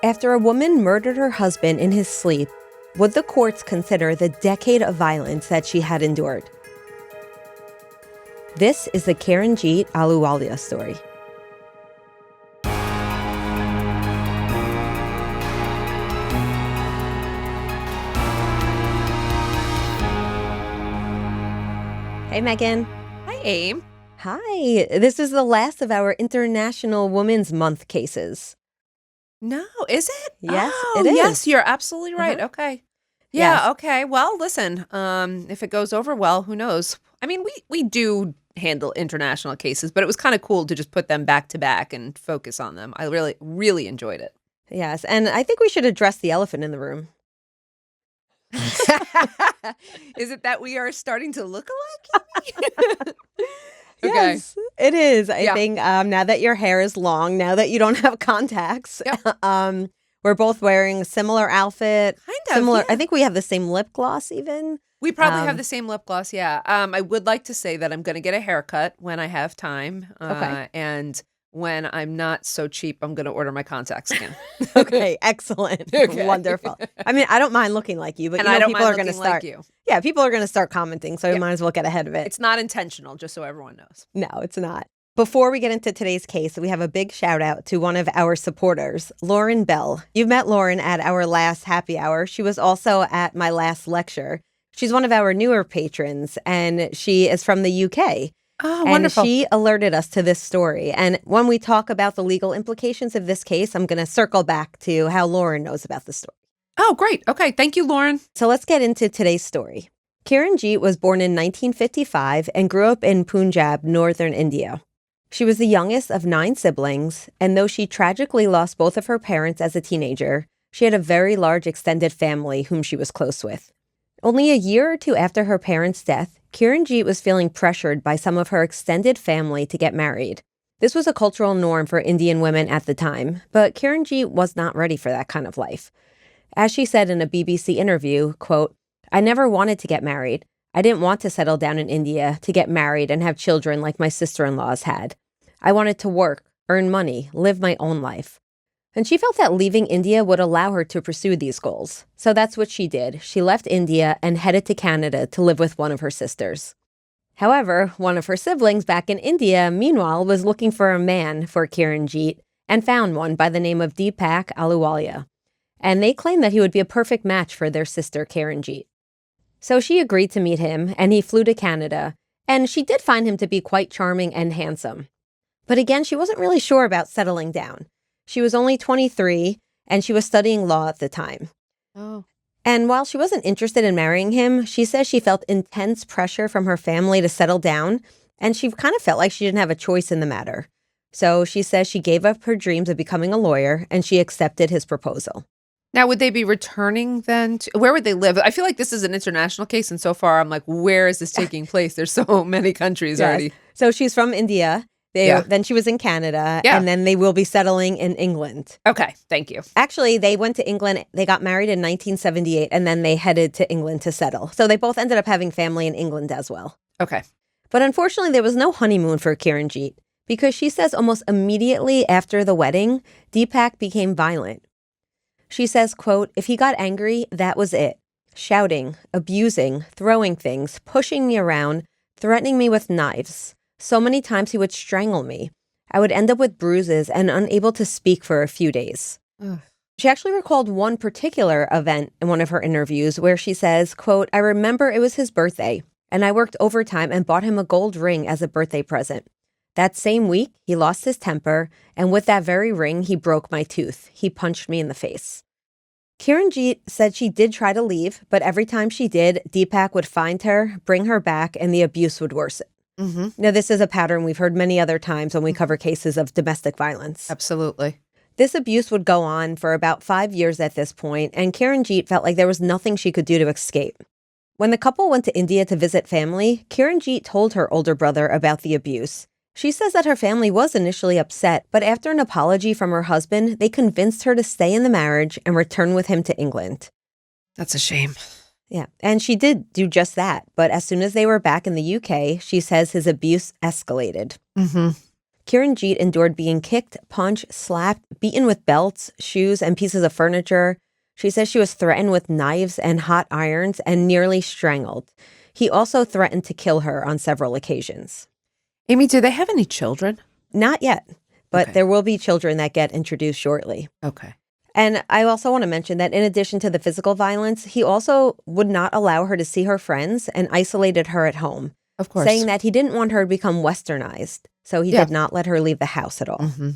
After a woman murdered her husband in his sleep, would the courts consider the decade of violence that she had endured? This is the Kiranjit Ahluwalia story. Hey, Megan. Hi, Aim. Hi. This is the last of our International Women's Month cases. No, is it? Yes, Oh, it is. yes, you're absolutely right. Okay. Yeah, Yes. okay. Well, listen, if it goes over well, who knows? I mean, we do handle international cases, but it was kind of cool to just put them back to back and focus on them. I really, really enjoyed it. Yes, and I think we should address the elephant in the room. Is it that we are starting to look alike? Okay. Yes, it is. I Yeah. think now that your hair is long, now that you don't have contacts, Yep. we're both wearing a similar outfit. Kind of, Similar. yeah. I think we have the same lip gloss even. We probably have the same lip gloss, yeah. I would like to say that I'm going to get a haircut when I have time. Okay. And when I'm not so cheap, I'm going to order my contacts again. Okay, excellent. Okay. Wonderful. I mean, I don't mind looking like you, but And you know, I don't people mind are going to looking start. like you. Yeah, people are going to start commenting, so we Yeah. might as well get ahead of it. It's not intentional, just so everyone knows. No, it's not. Before we get into today's case, we have a big shout out to one of our supporters, Lauren Bell. You've met Lauren at our last happy hour. She was also at my last lecture. She's one of our newer patrons, and she is from the UK. Oh, And wonderful. she alerted us to this story. And when we talk about the legal implications of this case, I'm going to circle back to how Lauren knows about the story. Oh, great. Okay. Thank you, Lauren. So let's get into today's story. Kiranjit was born in 1955 and grew up in Punjab, northern India. She was the youngest of 9 siblings, and though she tragically lost both of her parents as a teenager, she had a very large extended family whom she was close with. Only a year or two after her parents' death, Kiranjit was feeling pressured by some of her extended family to get married. This was a cultural norm for Indian women at the time, but Kiranjit was not ready for that kind of life. As she said in a BBC interview, quote, "I never wanted to get married. I didn't want to settle down in India to get married and have children like my sister-in-laws had. I wanted to work, earn money, live my own life." And she felt that leaving India would allow her to pursue these goals. So that's what she did. She left India and headed to Canada to live with one of her sisters. However, one of her siblings back in India, meanwhile, was looking for a man for Kiranjit and found one by the name of Deepak Ahluwalia. And they claimed that he would be a perfect match for their sister Kiranjit. So she agreed to meet him, and he flew to Canada, and she did find him to be quite charming and handsome. But again, she wasn't really sure about settling down. She was only 23, and she was studying law at the time. Oh. And while she wasn't interested in marrying him, she says she felt intense pressure from her family to settle down, and she kind of felt like she didn't have a choice in the matter. So she says she gave up her dreams of becoming a lawyer, and she accepted his proposal. Now, would they be returning then? Where would they live? I feel like this is an international case, and so far I'm like, where is this taking place? There's so many countries Yes. already. So she's from India. Yeah. Then she was in Canada, Yeah. and then they will be settling in England. Okay, thank you. Actually, they went to England. They got married in 1978, and then they headed to England to settle. So they both ended up having family in England as well. Okay. But unfortunately, there was no honeymoon for Kiranjit because she says almost immediately after the wedding, Deepak became violent. She says, quote, "If he got angry, that was it. Shouting, abusing, throwing things, pushing me around, threatening me with knives. So many times he would strangle me. I would end up with bruises and unable to speak for a few days." Ugh. She actually recalled one particular event in one of her interviews where she says, quote, "I remember it was his birthday, and I worked overtime and bought him a gold ring as a birthday present. That same week, he lost his temper, and with that very ring, he broke my tooth. He punched me in the face." Kiranjit said she did try to leave, but every time she did, Deepak would find her, bring her back, and the abuse would worsen. Mm-hmm. Now, this is a pattern we've heard many other times when we cover cases of domestic violence. Absolutely. This abuse would go on for about 5 years at this point, and Kiranjit felt like there was nothing she could do to escape. When the couple went to India to visit family, Kiranjit told her older brother about the abuse. She says that her family was initially upset, but after an apology from her husband, they convinced her to stay in the marriage and return with him to England. That's a shame. Yeah, and she did do just that. But as soon as they were back in the UK, she says his abuse escalated. Mm-hmm. Kiranjit endured being kicked, punched, slapped, beaten with belts, shoes, and pieces of furniture. She says she was threatened with knives and hot irons and nearly strangled. He also threatened to kill her on several occasions. Amy, do they have any children? Not yet, but Okay. there will be children that get introduced shortly. Okay. And I also want to mention that in addition to the physical violence, he also would not allow her to see her friends and isolated her at home, Of course. saying that he didn't want her to become westernized. So he did not let her leave the house at all. Mm-hmm.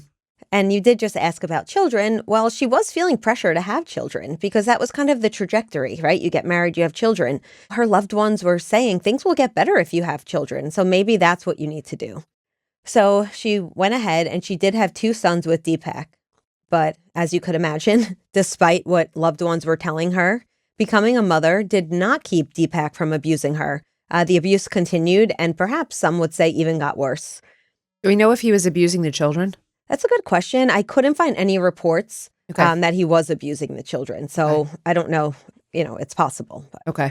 And you did just ask about children. Well, she was feeling pressure to have children because that was kind of the trajectory, right? You get married, you have children. Her loved ones were saying things will get better if you have children. So maybe that's what you need to do. So she went ahead and she did have 2 sons with Deepak. But as you could imagine, despite what loved ones were telling her, becoming a mother did not keep Deepak from abusing her. The abuse continued and perhaps some would say even got worse. Do we know if he was abusing the children? That's a good question. I couldn't find any reports that he was abusing the children. So I don't know, it's possible. But. Okay.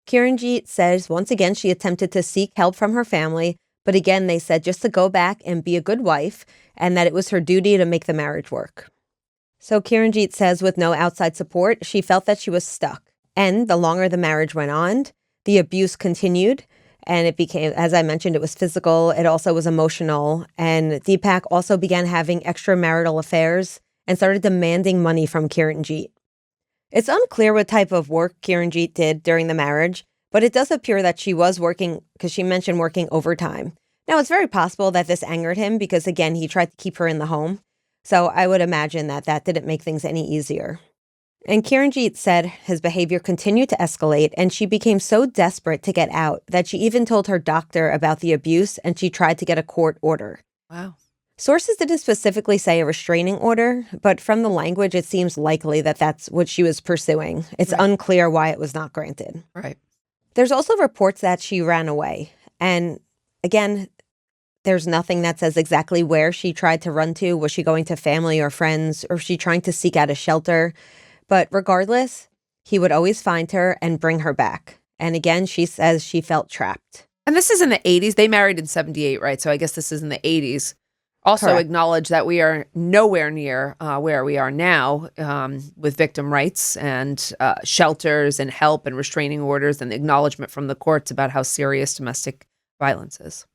Kiranjit says once again she attempted to seek help from her family, but again they said just to go back and be a good wife and that it was her duty to make the marriage work. So Kiranjit says with no outside support, she felt that she was stuck. And the longer the marriage went on, the abuse continued. And it became, as I mentioned, it was physical. It also was emotional. And Deepak also began having extramarital affairs and started demanding money from Kiranjit. It's unclear what type of work Kiranjit did during the marriage, but it does appear that she was working, because she mentioned working overtime. Now, it's very possible that this angered him because, again, he tried to keep her in the home. So I would imagine that that didn't make things any easier. And Kiranjit said his behavior continued to escalate, and she became so desperate to get out that she even told her doctor about the abuse, and she tried to get a court order. Wow. Sources didn't specifically say a restraining order, but from the language, it seems likely that that's what she was pursuing. It's unclear why it was not granted. Right. There's also reports that she ran away. And again, there's nothing that says exactly where she tried to run to. Was she going to family or friends, or was she trying to seek out a shelter? But regardless, he would always find her and bring her back. And again, she says she felt trapped. And this is in the 80s. They married in 78, right? So I guess this is in the 80s. Also Correct. acknowledge that we are nowhere near where we are now with victim rights and shelters and help and restraining orders and the acknowledgement from the courts about how serious domestic violence is.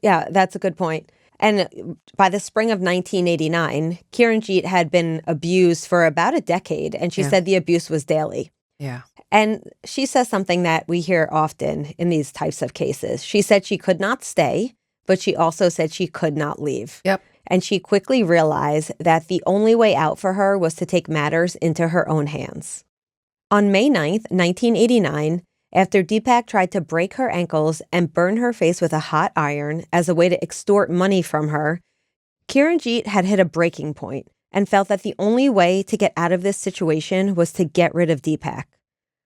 Yeah, that's a good point. And by the spring of 1989, Kiranjit had been abused for about a decade, and she said the abuse was daily. Yeah. And she says something that we hear often in these types of cases. She said she could not stay, but she also said she could not leave. Yep. And she quickly realized that the only way out for her was to take matters into her own hands. On May 9th, 1989, after Deepak tried to break her ankles and burn her face with a hot iron as a way to extort money from her, Kiranjit had hit a breaking point and felt that the only way to get out of this situation was to get rid of Deepak.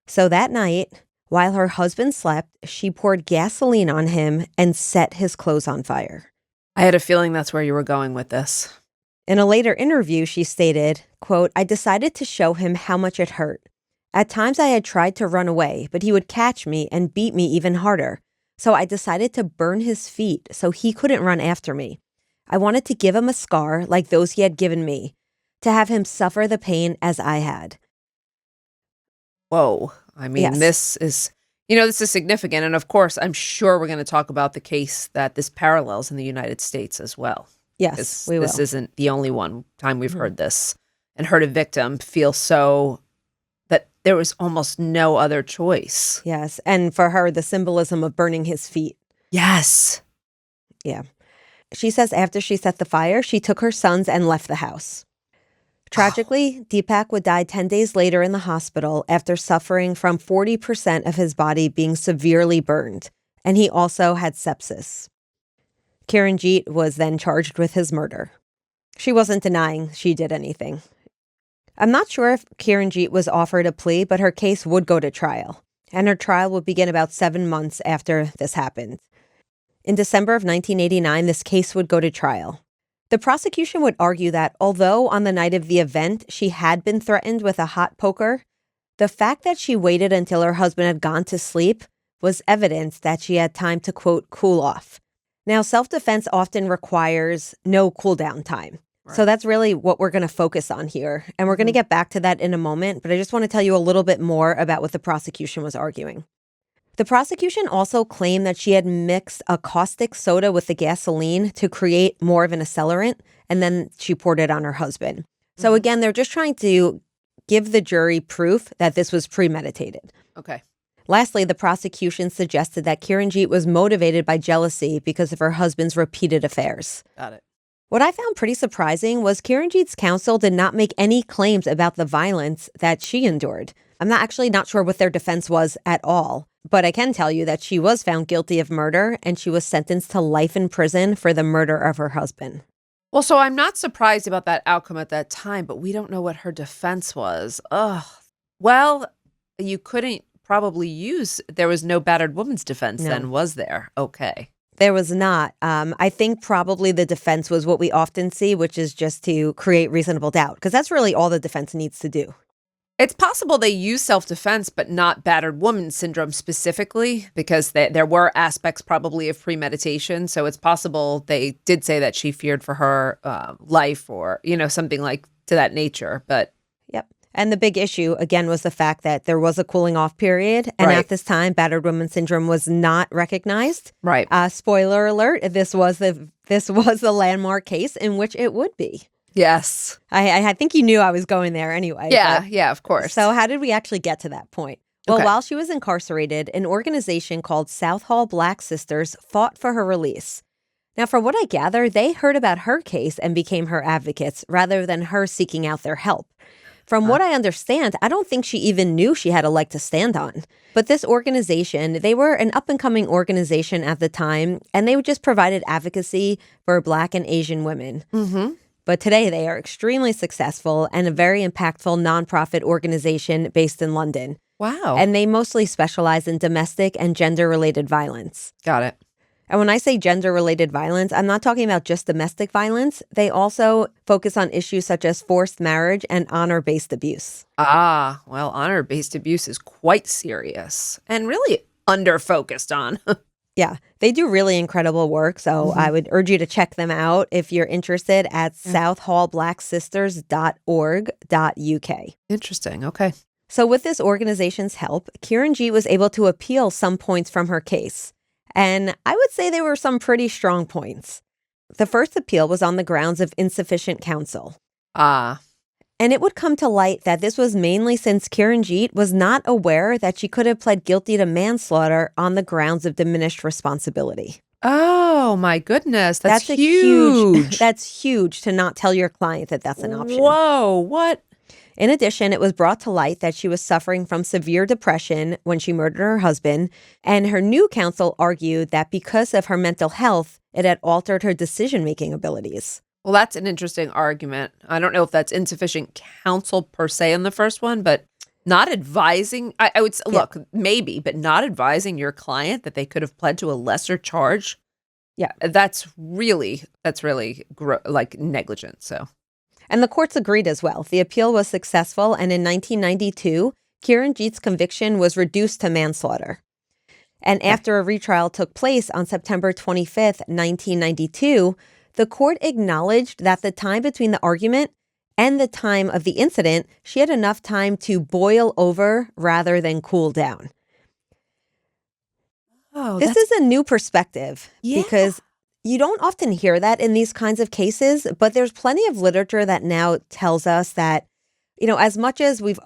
So that night, while her husband slept, she poured gasoline on him and set his clothes on fire. I had a feeling that's where you were going with this. In a later interview, she stated, quote, "I decided to show him how much it hurt. At times I had tried to run away, but he would catch me and beat me even harder. So I decided to burn his feet so he couldn't run after me. I wanted to give him a scar like those he had given me, to have him suffer the pain as I had." Whoa. I mean, this is significant. And of course, I'm sure we're going to talk about the case that this parallels in the United States as well. Yes, we will. This isn't the only one time we've heard this and heard a victim feel so that there was almost no other choice. Yes, and for her, the symbolism of burning his feet. Yes. Yeah. She says after she set the fire, she took her sons and left the house. Tragically, Deepak would die 10 days later in the hospital after suffering from 40% of his body being severely burned, and he also had sepsis. Kiranjit was then charged with his murder. She wasn't denying she did anything. I'm not sure if Kiranjit was offered a plea, but her case would go to trial, and her trial would begin about 7 months after this happened. In December of 1989, this case would go to trial. The prosecution would argue that although on the night of the event she had been threatened with a hot poker, the fact that she waited until her husband had gone to sleep was evidence that she had time to, quote, cool off. Now, self-defense often requires no cool-down time. Right. So that's really what we're going to focus on here. And we're going to get back to that in a moment, but I just want to tell you a little bit more about what the prosecution was arguing. The prosecution also claimed that she had mixed a caustic soda with the gasoline to create more of an accelerant, and then she poured it on her husband. So again, they're just trying to give the jury proof that this was premeditated. Okay. Lastly, the prosecution suggested that Kiranjit was motivated by jealousy because of her husband's repeated affairs. Got it. What I found pretty surprising was Kiranjit's counsel did not make any claims about the violence that she endured. I'm not sure what their defense was at all, but I can tell you that she was found guilty of murder and she was sentenced to life in prison for the murder of her husband. Well, so I'm not surprised about that outcome at that time, but we don't know what her defense was. Ugh. Well, you couldn't probably there was no battered woman's defense then, was there? Okay. There was not. I think probably the defense was what we often see, which is just to create reasonable doubt, because that's really all the defense needs to do. It's possible they used self-defense, but not battered woman syndrome specifically, because there were aspects probably of premeditation. So it's possible they did say that she feared for her life or, something like to that nature. But yep. And the big issue, again, was the fact that there was a cooling off period. And at this time, battered woman syndrome was not recognized. Right. Spoiler alert, this was the landmark case in which it would be. Yes. I think you knew I was going there anyway. Yeah, of course. So how did we actually get to that point? Well, while she was incarcerated, an organization called Southall Black Sisters fought for her release. Now, from what I gather, they heard about her case and became her advocates rather than her seeking out their help. From what I understand, I don't think she even knew she had a leg to stand on. But this organization, they were an up-and-coming organization at the time, and they just provided advocacy for Black and Asian women. Mm-hmm. But today, they are extremely successful and a very impactful nonprofit organization based in London. Wow. And they mostly specialize in domestic and gender-related violence. Got it. And when I say gender-related violence, I'm not talking about just domestic violence. They also focus on issues such as forced marriage and honor-based abuse. Ah, well, honor-based abuse is quite serious and really under-focused on. Yeah, they do really incredible work. So I would urge you to check them out if you're interested at southallblacksisters.org.uk. Interesting. Okay. So with this organization's help, Kiranjit was able to appeal some points from her case. And I would say there were some pretty strong points. The first appeal was on the grounds of insufficient counsel. Ah. And it would come to light that this was mainly since Kiranjit was not aware that she could have pled guilty to manslaughter on the grounds of diminished responsibility. Oh, my goodness. That's huge. That's huge to not tell your client that that's an option. Whoa, what? In addition, it was brought to light that she was suffering from severe depression when she murdered her husband, and her new counsel argued that because of her mental health, it had altered her decision-making abilities. Well, that's an interesting argument. I don't know if that's insufficient counsel per se in the first one, but not advising, I would say, look, maybe, but not advising your client that they could have pled to a lesser charge. Yeah. That's really negligent, so. And the courts agreed as well. The appeal was successful, and in 1992, Kiranjit's conviction was reduced to manslaughter. And after a retrial took place on September 25th, 1992, the court acknowledged that the time between the argument and the time of the incident, she had enough time to boil over rather than cool down. Oh, this is a new perspective because you don't often hear that in these kinds of cases, but there's plenty of literature that now tells us that, as much as we've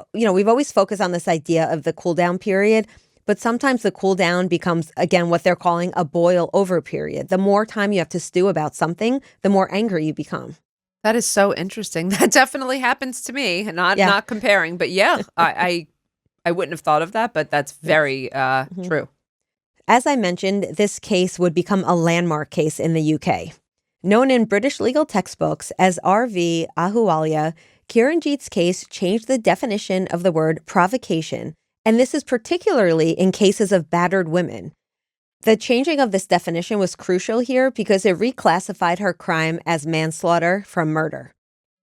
always focused on this idea of the cool down period, but sometimes the cool down becomes, again, what they're calling a boil over period. The more time you have to stew about something, the more angry you become. That is so interesting. That definitely happens to me. Not comparing, but I wouldn't have thought of that, but that's very true. As I mentioned, this case would become a landmark case in the UK. Known in British legal textbooks as R.V. Ahluwalia, Kiranjit's case changed the definition of the word provocation, and this is particularly in cases of battered women. The changing of this definition was crucial here because it reclassified her crime as manslaughter from murder.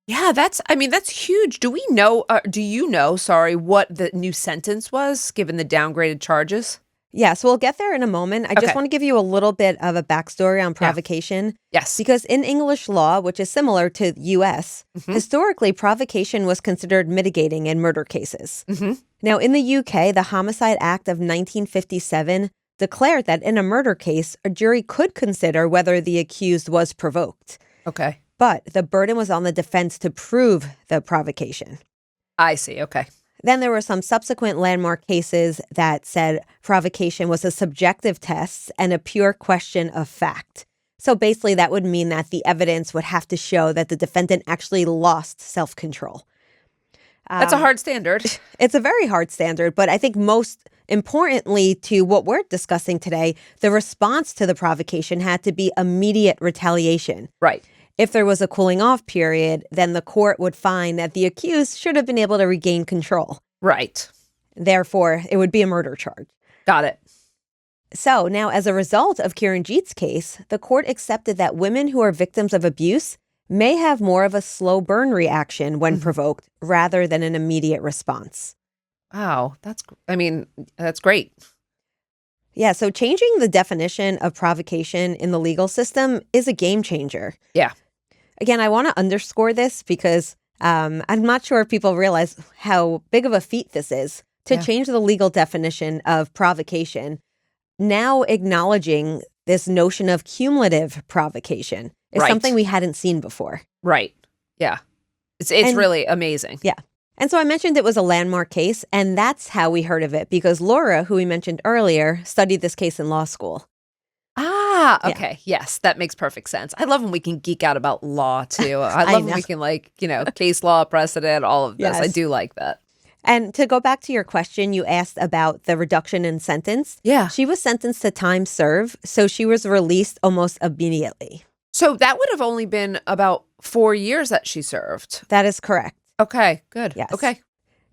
Yeah, that's huge. Do you know, what the new sentence was given the downgraded charges? Yes, we'll get there in a moment. I just Okay. want to give you a little bit of a backstory on provocation. Yes. Because in English law, which is similar to US, historically, provocation was considered mitigating in murder cases. Now, in the UK, the Homicide Act of 1957 declared that in a murder case, a jury could consider whether the accused was provoked. Okay. But the burden was on the defense to prove the provocation. I see. Okay. Then there were some subsequent landmark cases that said provocation was a subjective test and a pure question of fact. So basically, that would mean that the evidence would have to show that the defendant actually lost self-control. That's a hard standard. It's a very hard standard, but I think most importantly to what we're discussing today, the response to the provocation had to be immediate retaliation. Right. If there was a cooling off period, then the court would find that the accused should have been able to regain control. Right. Therefore, it would be a murder charge. Got it. So now, as a result of Kiranjit's case, the court accepted that women who are victims of abuse may have more of a slow burn reaction when provoked rather than an immediate response. Wow. That's great. Yeah, so changing the definition of provocation in the legal system is a game changer. Yeah. Again, I want to underscore this because I'm not sure if people realize how big of a feat this is to change the legal definition of provocation. Now acknowledging this notion of cumulative provocation is something we hadn't seen before. Right. Yeah. It's really amazing. Yeah. And so I mentioned it was a landmark case, and that's how we heard of it because Laura, who we mentioned earlier, studied this case in law school. Ah, okay. Yes, that makes perfect sense. I love when we can geek out about law too. I love when we can case law, precedent, all of this. Yes. I do like that. And to go back to your question, you asked about the reduction in sentence. Yeah. She was sentenced to time served, so she was released almost immediately. So that would have only been about 4 years that she served. That is correct. Okay, good. Yes. Okay.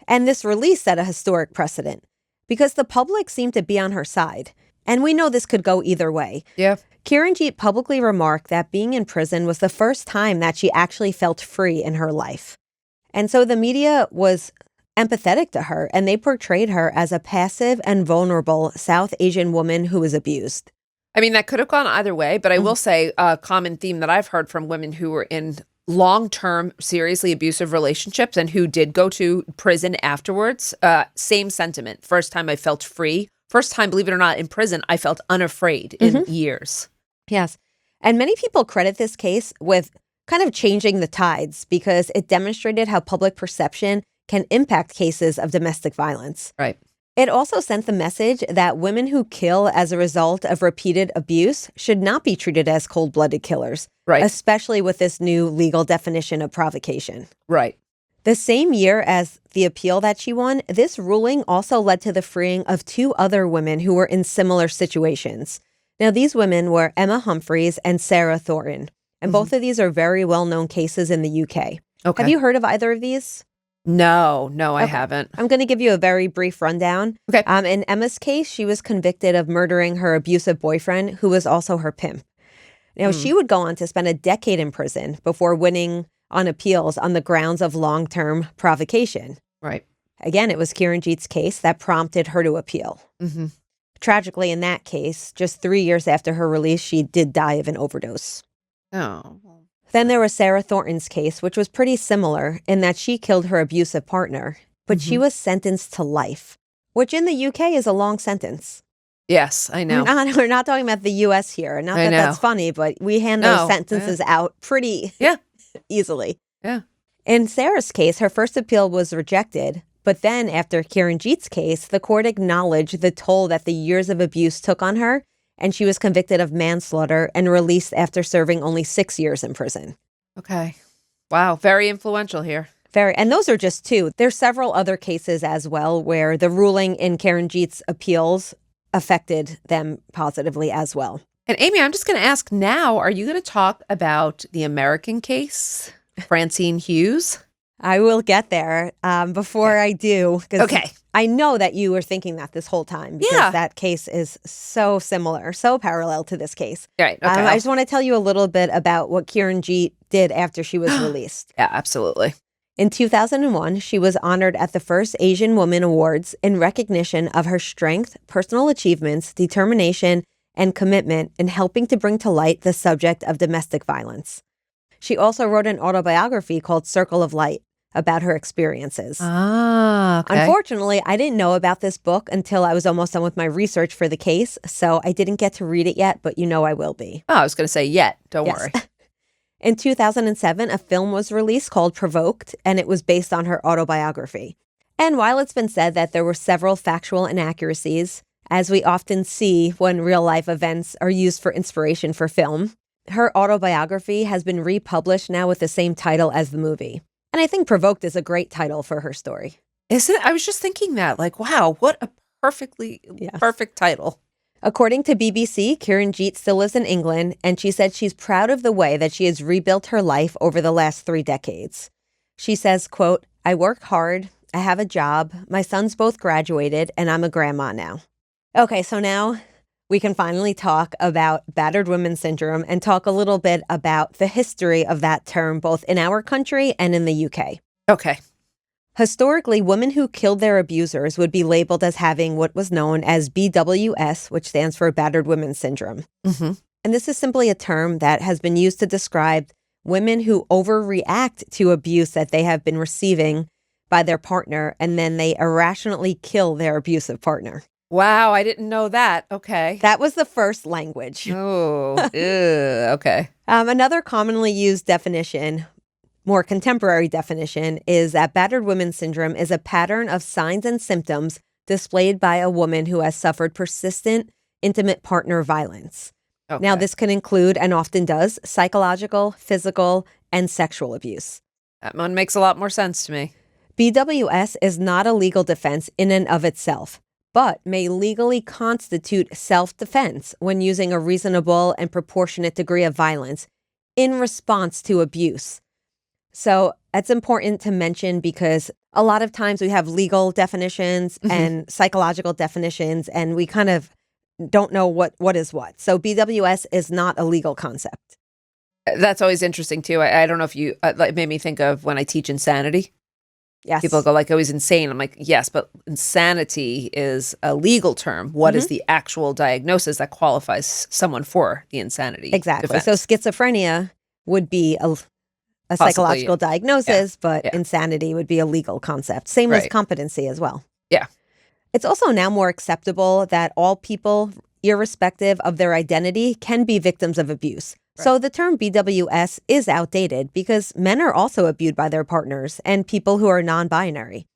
And this release set a historic precedent because the public seemed to be on her side. And we know this could go either way. Yeah. Kiranjit publicly remarked that being in prison was the first time that she actually felt free in her life. And so the media was empathetic to her, and they portrayed her as a passive and vulnerable South Asian woman who was abused. I mean, that could have gone either way, but I will say a common theme that I've heard from women who were in long-term, seriously abusive relationships and who did go to prison afterwards, same sentiment. First time I felt free. First time, believe it or not, in prison, I felt unafraid in years. Yes. And many people credit this case with kind of changing the tides because it demonstrated how public perception can impact cases of domestic violence. Right. It also sent the message that women who kill as a result of repeated abuse should not be treated as cold-blooded killers, Right. especially with this new legal definition of provocation. Right. The same year as the appeal that she won, this ruling also led to the freeing of 2 other women who were in similar situations. Now, these women were Emma Humphreys and Sarah Thornton, and both of these are very well-known cases in the UK. Okay. Have you heard of either of these? No, I haven't. I'm going to give you a very brief rundown. Okay. In Emma's case, she was convicted of murdering her abusive boyfriend, who was also her pimp. Now, she would go on to spend a decade in prison before winning on appeals on the grounds of long-term provocation. Right. Again, it was Kiranjit's case that prompted her to appeal. Tragically, in that case, just 3 years after her release, she did die of an overdose. Oh. Then there was Sarah Thornton's case, which was pretty similar in that she killed her abusive partner, but she was sentenced to life, which in the UK is a long sentence. Yes, I know. We're not talking about the US here. Not that that's funny, but we hand those sentences out pretty easily. Yeah. In Sarah's case, her first appeal was rejected, but then after Kiranjit's case, the court acknowledged the toll that the years of abuse took on her, and she was convicted of manslaughter and released after serving only 6 years in prison. Okay. Wow. Very influential here. And those are just 2. There's several other cases as well where the ruling in Kiranjit's appeals affected them positively as well. And Amy, I'm just going to ask now, are you going to talk about the American case, Francine Hughes? I will get there before I do. Okay. I know that you were thinking that this whole time because that case is so similar, so parallel to this case. Right. Okay. I just want to tell you a little bit about what Kiranjit did after she was released. Yeah, absolutely. In 2001, she was honored at the first Asian Woman Awards in recognition of her strength, personal achievements, determination, and commitment in helping to bring to light the subject of domestic violence. She also wrote an autobiography called Circle of Light about her experiences. Ah, okay. Unfortunately, I didn't know about this book until I was almost done with my research for the case, so I didn't get to read it yet, but I will be. Oh, I was going to say yet. Don't Yes. worry. In 2007, a film was released called Provoked, and it was based on her autobiography. And while it's been said that there were several factual inaccuracies, as we often see when real-life events are used for inspiration for film, her autobiography has been republished now with the same title as the movie. And I think Provoked is a great title for her story. Isn't it? I was just thinking that. Like, wow, what a perfect title. According to BBC, Kiranjit still lives in England, and she said she's proud of the way that she has rebuilt her life over the last 3 decades. She says, quote, "I work hard, I have a job, my sons both graduated, and I'm a grandma now." Okay, so now we can finally talk about battered women syndrome and talk a little bit about the history of that term, both in our country and in the UK. Okay. Historically, women who killed their abusers would be labeled as having what was known as BWS, which stands for battered women syndrome. Mm-hmm. And this is simply a term that has been used to describe women who overreact to abuse that they have been receiving by their partner, and then they irrationally kill their abusive partner. Wow, I didn't know that. Okay. That was the first language. Oh, okay. Another commonly used definition, more contemporary definition, is that battered women syndrome is a pattern of signs and symptoms displayed by a woman who has suffered persistent, intimate partner violence. Okay. Now, this can include, and often does, psychological, physical, and sexual abuse. That one makes a lot more sense to me. BWS is not a legal defense in and of itself, but may legally constitute self-defense when using a reasonable and proportionate degree of violence in response to abuse. So that's important to mention because a lot of times we have legal definitions and psychological definitions, and we kind of don't know what is what. So BWS is not a legal concept. That's always interesting too. I don't know if you, it made me think of when I teach insanity. Yes. People go like, oh, he's insane. I'm like, yes, but insanity is a legal term. What is the actual diagnosis that qualifies someone for the insanity? Exactly. defense? So schizophrenia would be a psychological diagnosis, but insanity would be a legal concept. Same as competency as well. Yeah. It's also now more acceptable that all people, irrespective of their identity, can be victims of abuse. Right. So the term BWS is outdated because men are also abused by their partners and people who are non-binary.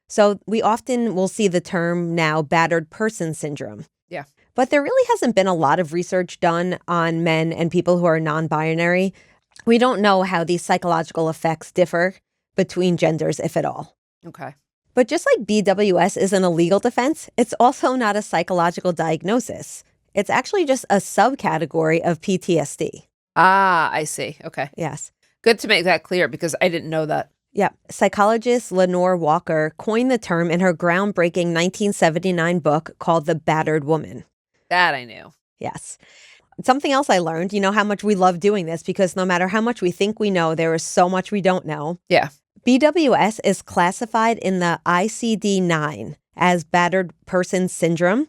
So we often will see the term now battered person syndrome. Yeah. But there really hasn't been a lot of research done on men and people who are non-binary. We don't know how these psychological effects differ between genders, if at all. Okay. But just like BWS isn't a legal defense, it's also not a psychological diagnosis. It's actually just a subcategory of PTSD. Ah, I see. Okay. Yes. Good to make that clear because I didn't know that. Yeah. Psychologist Lenore Walker coined the term in her groundbreaking 1979 book called The Battered Woman. That I knew. Yes. Something else I learned, you know how much we love doing this because no matter how much we think we know, there is so much we don't know. Yeah. BWS is classified in the ICD-9 as battered person syndrome.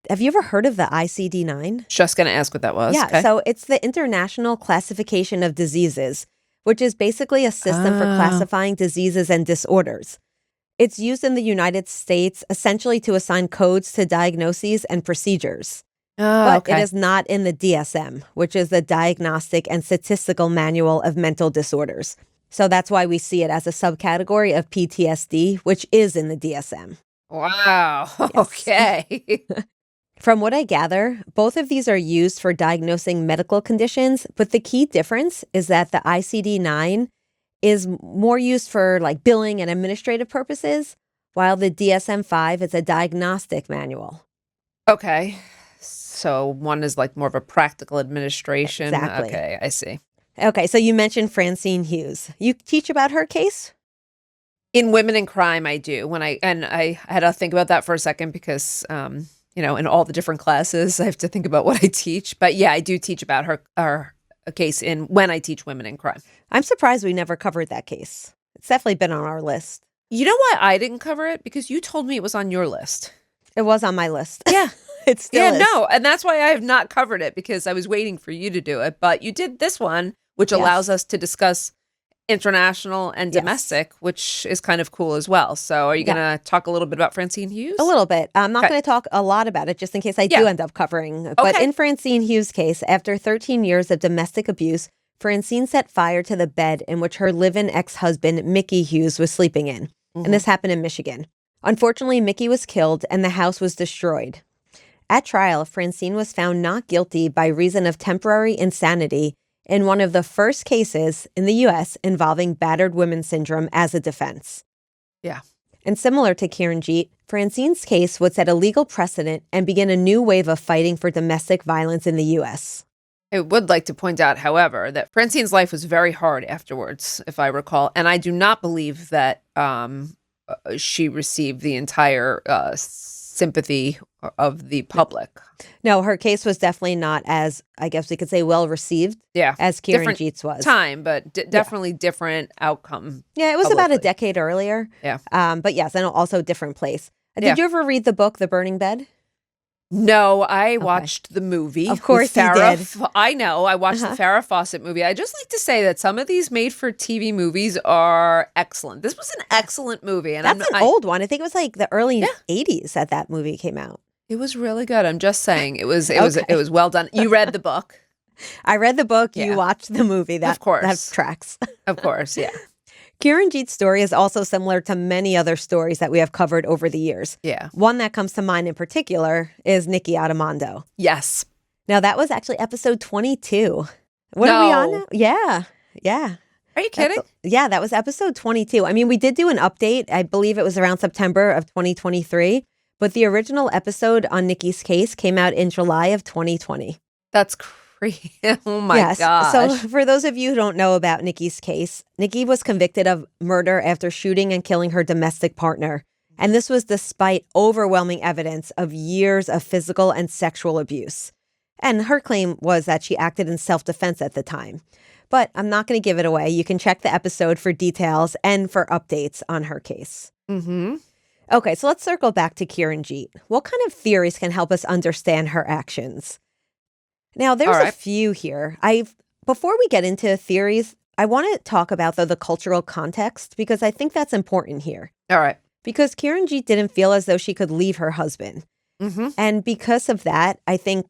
Have you ever heard of the ICD-9? Just going to ask what that was. Yeah, Okay. so it's the International Classification of Diseases, which is basically a system for classifying diseases and disorders. It's used in the United States essentially to assign codes to diagnoses and procedures. But it is not in the DSM, which is the Diagnostic and Statistical Manual of Mental Disorders. So that's why we see it as a subcategory of PTSD, which is in the DSM. Wow. Yes. Okay. From what I gather, both of these are used for diagnosing medical conditions, but the key difference is that the ICD-9 is more used for like billing and administrative purposes, while the DSM-5 is a diagnostic manual. Okay. So one is like more of a practical administration. Exactly. Okay, I see. Okay, so you mentioned Francine Hughes. You teach about her case? In Women in Crime, I do. I had to think about that for a second because, in all the different classes, I have to think about what I teach. But yeah, I do teach about her case when I teach Women in Crime. I'm surprised we never covered that case. It's definitely been on our list. You know why I didn't cover it? Because you told me it was on your list. It was on my list. Yeah. It still is. No, and that's why I have not covered it, because I was waiting for you to do it. But you did this one, which allows us to discuss international and domestic, which is kind of cool as well. So are you going to talk a little bit about Francine Hughes? A little bit. I'm not going to talk a lot about it just in case I do end up covering. But in Francine Hughes' case, after 13 years of domestic abuse, Francine set fire to the bed in which her live-in ex-husband, Mickey Hughes, was sleeping in. And this happened in Michigan. Unfortunately, Mickey was killed and the house was destroyed. At trial, Francine was found not guilty by reason of temporary insanity in one of the first cases in the U.S. involving battered women syndrome as a defense. Yeah. And similar to Kiranjit, Francine's case would set a legal precedent and begin a new wave of fighting for domestic violence in the U.S. I would like to point out, however, that Francine's life was very hard afterwards, if I recall. And I do not believe that she received the entire sympathy of the public. No, her case was definitely not as, I guess we could say, well received as Kiranjit's was. Time, but definitely different outcome. Yeah, it was about a decade earlier. Yeah. But yes, and also different place. Did you ever read the book, The Burning Bed? No, I watched the movie. Of course you did. I know. I watched the Farrah Fawcett movie. I just like to say that some of these made-for-TV movies are excellent. This was an excellent movie. And That's an old one. I think it was like the early 80s that movie came out. It was really good. I'm just saying. It was well done. You read the book? I read the book. You watched the movie. Of course. That tracks. Of course, yeah. Kiranjit's story is also similar to many other stories that we have covered over the years. Yeah. One that comes to mind in particular is Nikki Armando. Yes. Now, that was actually episode 22. What are we on now? Yeah. Are you kidding? That was episode 22. I mean, we did do an update. I believe it was around September of 2023. But the original episode on Nikki's case came out in July of 2020. That's crazy. Oh my gosh. So for those of you who don't know about Nikki's case, Nikki was convicted of murder after shooting and killing her domestic partner. And this was despite overwhelming evidence of years of physical and sexual abuse. And her claim was that she acted in self-defense at the time. But I'm not going to give it away. You can check the episode for details and for updates on her case. Mm-hmm. Okay, so let's circle back to Kiranjit. What kind of theories can help us understand her actions? Now, there's a few here. Before we get into theories, I want to talk about, though, the cultural context, because I think that's important here. All right. Because Kiranjit didn't feel as though she could leave her husband. Mm-hmm. And because of that, I think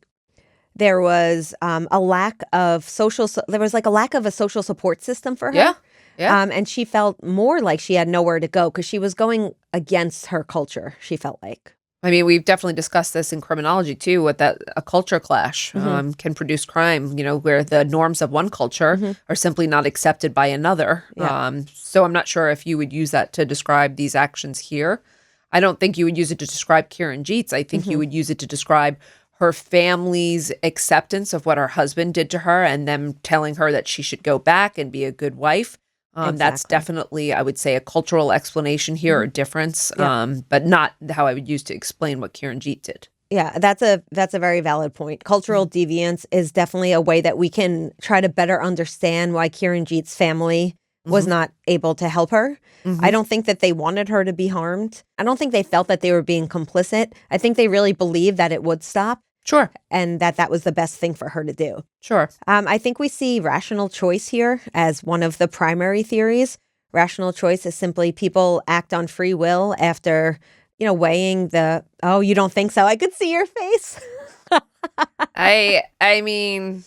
there was a lack of a social support system for her. Yeah. Yeah. And she felt more like she had nowhere to go because she was going against her culture, she felt like. I mean, we've definitely discussed this in criminology, too, what a culture clash can produce crime, where the norms of one culture are simply not accepted by another. Yeah. So I'm not sure if you would use that to describe these actions here. I don't think you would use it to describe Kiranjit's. I think you would use it to describe her family's acceptance of what her husband did to her and them telling her that she should go back and be a good wife. That's definitely, I would say, a cultural explanation here or difference, but not how I would use to explain what Kiranjit did. Yeah, that's a very valid point. Cultural deviance is definitely a way that we can try to better understand why Kiranjit's family was not able to help her. I don't think that they wanted her to be harmed. I don't think they felt that they were being complicit. I think they really believed that it would stop. Sure. And that was the best thing for her to do. Sure. I think we see rational choice here as one of the primary theories. Rational choice is simply people act on free will after, weighing you don't think so? I could see your face. I mean,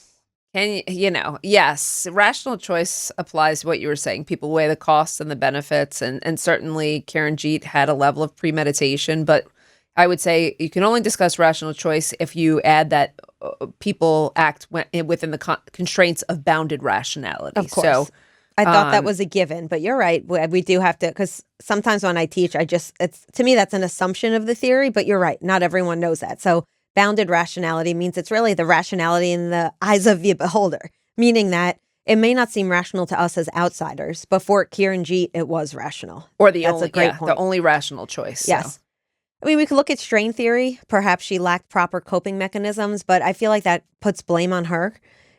yes, rational choice applies to what you were saying. People weigh the costs and the benefits. And certainly Kiranjit had a level of premeditation, but I would say you can only discuss rational choice if you add that people act within the constraints of bounded rationality. Of course. So, I thought that was a given, but you're right. We do have to, because sometimes when I teach, to me, that's an assumption of the theory, but you're right. Not everyone knows that. So bounded rationality means it's really the rationality in the eyes of the beholder, meaning that it may not seem rational to us as outsiders, but for Kiranjit, it was rational. Or that's a great point. The only rational choice. Yes. So. I mean, we could look at strain theory. Perhaps she lacked proper coping mechanisms, but I feel like that puts blame on her.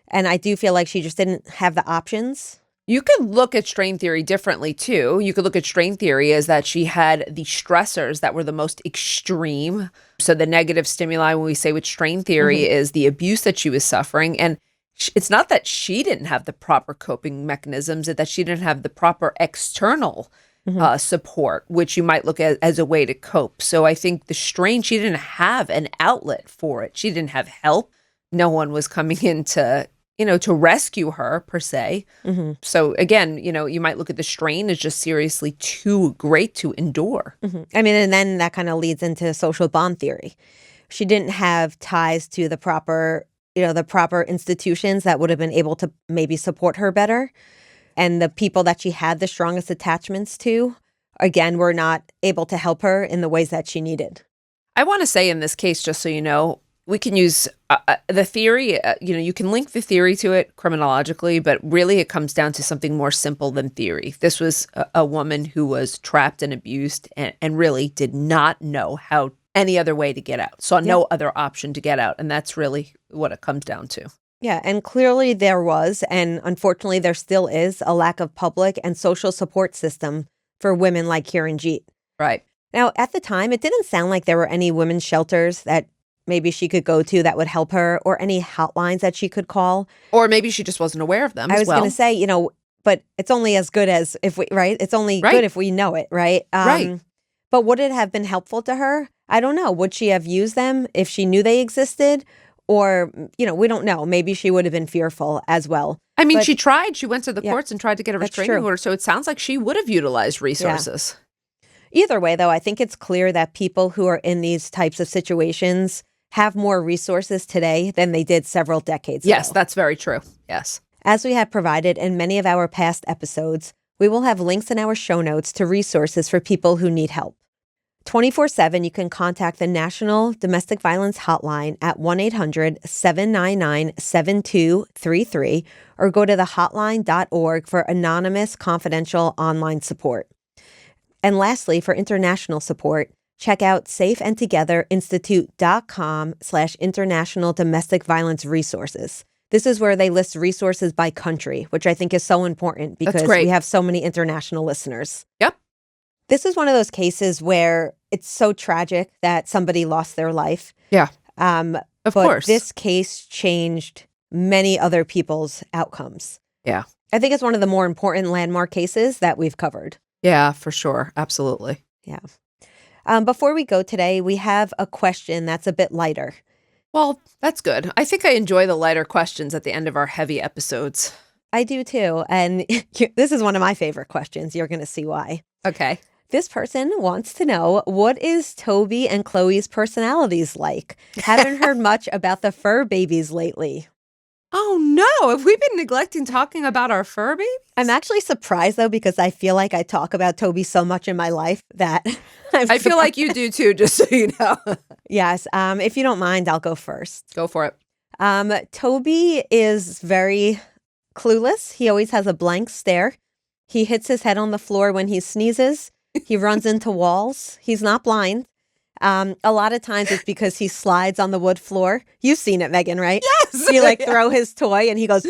And I do feel like she just didn't have the options You could look at strain theory differently too. You could look at strain theory as that she had the stressors that were the most extreme. So the negative stimuli, when we say with strain theory, is the abuse that she was suffering. And it's not that she didn't have the proper coping mechanisms, it's that she didn't have the proper external support, which you might look at as a way to cope. So I think the strain, she didn't have an outlet for it. She didn't have help. No one was coming in to rescue her per se. So again, you might look at the strain as just seriously too great to endure. I mean, and then that kind of leads into social bond theory. She didn't have ties to the proper institutions that would have been able to maybe support her better. And the people that she had the strongest attachments to, again, were not able to help her in the ways that she needed. I want to say in this case, just so you know, we can use the theory, you can link the theory to it criminologically, but really it comes down to something more simple than theory. This was a woman who was trapped and abused and really did not know how any other way to get out, saw no other option to get out. And that's really what it comes down to. Yeah, and clearly there was, and unfortunately there still is, a lack of public and social support system for women like Kiranjit. Right. Now, at the time, it didn't sound like there were any women's shelters that maybe she could go to that would help her, or any hotlines that she could call. Or maybe she just wasn't aware of them I as was well. going to say, but it's only as good as if we, right? It's only good if we know it, right? Right. But would it have been helpful to her? I don't know. Would she have used them if she knew they existed? Or, we don't know. Maybe she would have been fearful as well. I mean, But she tried. She went to the courts and tried to get a that's restraining true. order. So it sounds like she would have utilized resources. Either way, though, I think it's clear that people who are in these types of situations have more resources today than they did several decades ago. Yes, that's very true. Yes. As we have provided in many of our past episodes, we will have links in our show notes to resources for people who need help. 24/7, you can contact the National Domestic Violence Hotline at 1-800-799-7233 or go to thehotline.org for anonymous, confidential online support. And lastly, for international support, check out safeandtogetherinstitute.com/international domestic violence resources. This is where they list resources by country, which I think is so important because we have so many international listeners. Yep. This is one of those cases where it's so tragic that somebody lost their life. Yeah. Of course. This case changed many other people's outcomes. Yeah. I think it's one of the more important landmark cases that we've covered. Yeah, for sure. Absolutely. Yeah. Before we go today, we have a question that's a bit lighter. Well, that's good. I think I enjoy the lighter questions at the end of our heavy episodes. I do too. And this is one of my favorite questions. You're going to see why. Okay. This person wants to know, what is Toby and Chloe's personalities like? Haven't heard much about the fur babies lately. Oh, no. Have we been neglecting talking about our fur babies? I'm actually surprised, though, because I feel like I talk about Toby so much in my life that I feel like you do, too, just so you know. Yes. If you don't mind, I'll go first. Go for it. Toby is very clueless. He always has a blank stare. He hits his head on the floor when he sneezes. He runs into walls. He's not blind. A lot of times it's because he slides on the wood floor. You've seen it, Megan, right? Yes. He throw his toy and he goes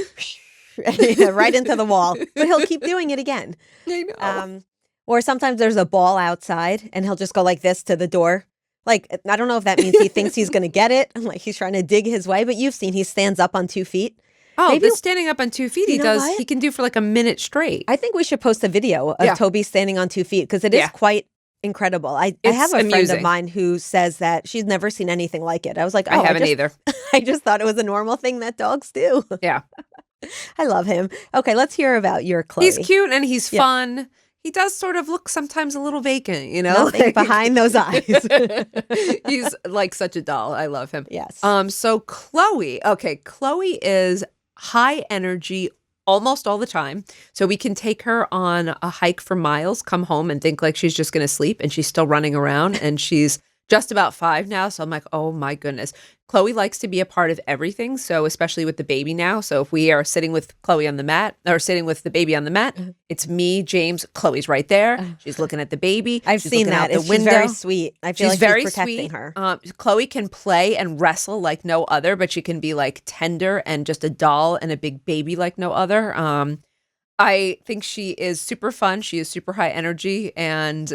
right into the wall. But he'll keep doing it again. I know. Or sometimes there's a ball outside and he'll just go like this to the door. I don't know if that means he thinks he's going to get it. He's trying to dig his way. But you've seen he stands up on 2 feet. Oh, maybe standing up on 2 feet he does. What? He can do for a minute straight. I think we should post a video of Toby standing on 2 feet because it is quite incredible. I have a friend of mine who says that she's never seen anything like it. I was like, I haven't either. I just thought it was a normal thing that dogs do. Yeah. I love him. Okay, let's hear about your Chloe. He's cute and he's fun. He does sort of look sometimes a little vacant, Nothing behind those eyes. He's like such a doll. I love him. Yes. So Chloe is high energy almost all the time. So we can take her on a hike for miles, come home and think like she's just going to sleep, and she's still running around, and she's just about 5 now. So I'm like, oh my goodness. Chloe likes to be a part of everything. So especially with the baby now. So if we are sitting with Chloe on the mat or sitting with the baby on the mat, it's me, James, Chloe's right there. She's looking at the baby. I've seen that. She's She's very sweet. I feel she's like very she's protecting sweet. her. Chloe can play and wrestle like no other, but she can be tender and just a doll and a big baby like no other. I think she is super fun. She is super high energy, and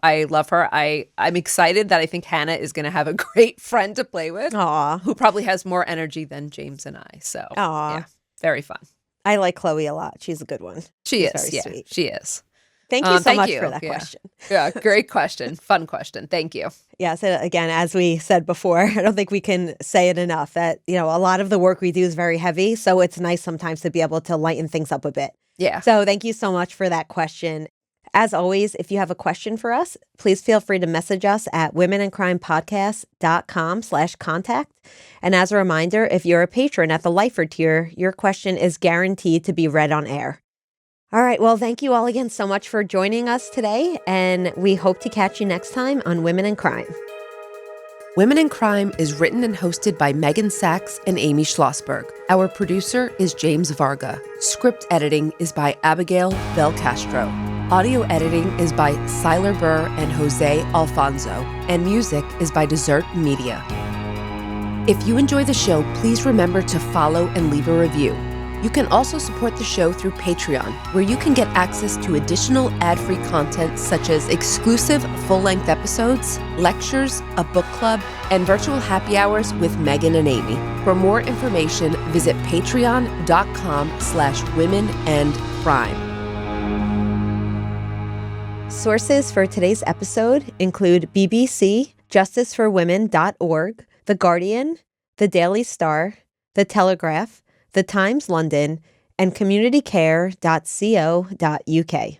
I love her. I'm excited that I think Hannah is going to have a great friend to play with, Aw. who probably has more energy than James and I. So, Aw. yeah, very fun. I like Chloe a lot. She's a good one. She She's is. very Yeah, sweet. she is. Thank you so Thank much you. for that Yeah. question. Yeah, great question. Fun question. Thank you. Yeah, so again, as we said before, I don't think we can say it enough that, a lot of the work we do is very heavy. So it's nice sometimes to be able to lighten things up a bit. Yeah. So thank you so much for that question. As always, if you have a question for us, please feel free to message us at womenandcrimepodcast.com/contact. And as a reminder, if you're a patron at the Lifer tier, your question is guaranteed to be read on air. All right. Well, thank you all again so much for joining us today. And we hope to catch you next time on Women in Crime. Women in Crime is written and hosted by Meghan Sachs and Amy Shlosberg. Our producer is James Varga. Script editing is by Abagail Belcastro. Audio editing is by Siler Burr and Jose Alfonso. And music is by Desert Media. If you enjoy the show, please remember to follow and leave a review. You can also support the show through Patreon, where you can get access to additional ad-free content such as exclusive full-length episodes, lectures, a book club, and virtual happy hours with Meghan and Amy. For more information, visit patreon.com/womenandcrime. Sources for today's episode include BBC, justiceforwomen.org, The Guardian, The Daily Star, The Telegraph, The Times London, and communitycare.co.uk.